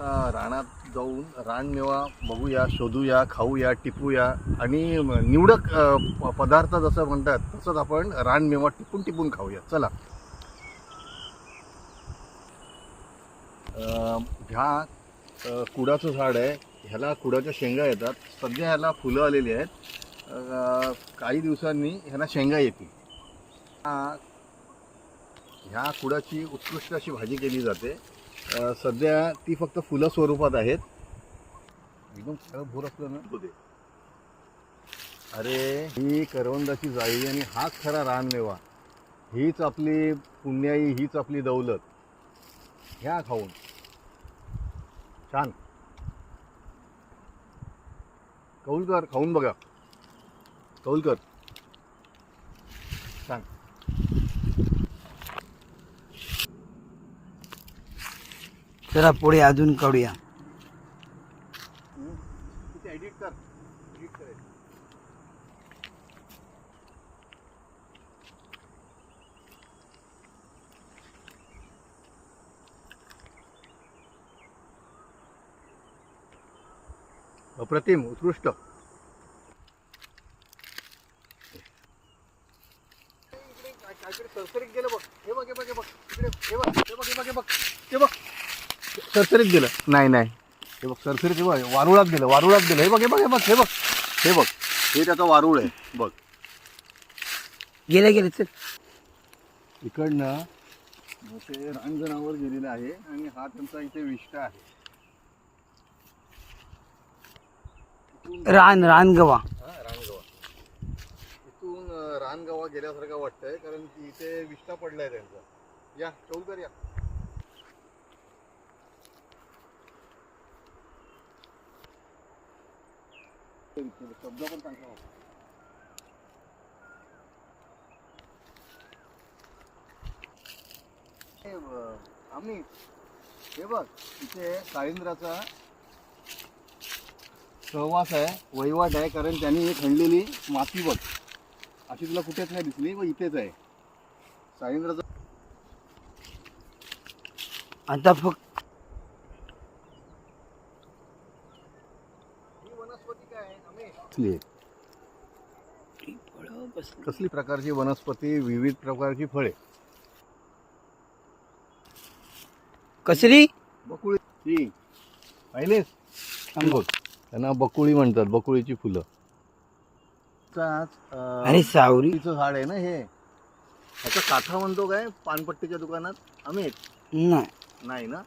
आता रानात जाऊन रानमेवा बघूया, शोधूया, खाऊया, टिपूया आणि निवडक पदार्थ जसं म्हणतात तसंच आपण रानमेवा टिपून टिपून खाऊया. चला. ह्या कुडाचं झाड आहे. ह्याला कुडाच्या शेंगा येतात. सध्या ह्याला फुलं आलेली आहेत. काही दिवसांनी ह्याला शेंगा येतील. ह्या कुडाची उत्कृष्ट अशी भाजी केली जाते. सध्या ती फक्त फुलं स्वरूपात आहेत. एकदम खरं भोर असलं ना बोले. अरे ही करवंदाची जाळी आणि हाच खरा रानमेवा. हीच आपली पुण्याई, हीच आपली दौलत. ह्या खाऊन छान. कौलकर खाऊन बघा. कौलकर छान. चला पुढे अजून काढूया. एडिट कर. एडिट कर. अप्रतिम, उत्कृष्ट. काहीतरी सरसरीत गेलं बघ. हे बघ, हे बघ, हे बघ. इकडे हे बघ, हे बघ, हे बघ, हे बघ, हे बघ. सरसरीत गेलं. नाही नाही, हे बघ सरसरीत. हे बघ, वारुळात गेलं, वारुळात गेलं. हे बघ, हे बघ, हे बघ, हे बघ, हे बघ. हे त्याचं वारुळ आहे बघ. गेले गेले. चल इकडनं मोठे रांजणावर गेलेले आहे आणि हा त्यांचा इथे विष्टा आहे. रानगवा. रानगवा. इथून रानगवा गेल्यासारखं वाटतंय कारण की इथे विष्टा पडलाय त्यांचा. या चौलकर या. शब्द पण चांगला होता. आम्ही हे बघ, इथे काळिंद्राचा सहवास आहे, वहिवाट आहे. कारण त्यांनी एक खणलेली माती बघ, अशी तुला कुठेच नाही दिसली व इथेच आहे साळींद्राचा. आता फक्त ही वनस्पती काय आहे आम्ही कसली प्रकारची वनस्पती, विविध प्रकारची फळे. कसली बकुळी ही पाहिलेस? बघ, त्यांना बकुळी म्हणतात, बकुळीची फुलं. अरे सावरीचं झाड आहे ना हे. ह्याचा काथा म्हणतो काय पानपट्टीच्या दुकानात? अमित नाही नाही ना.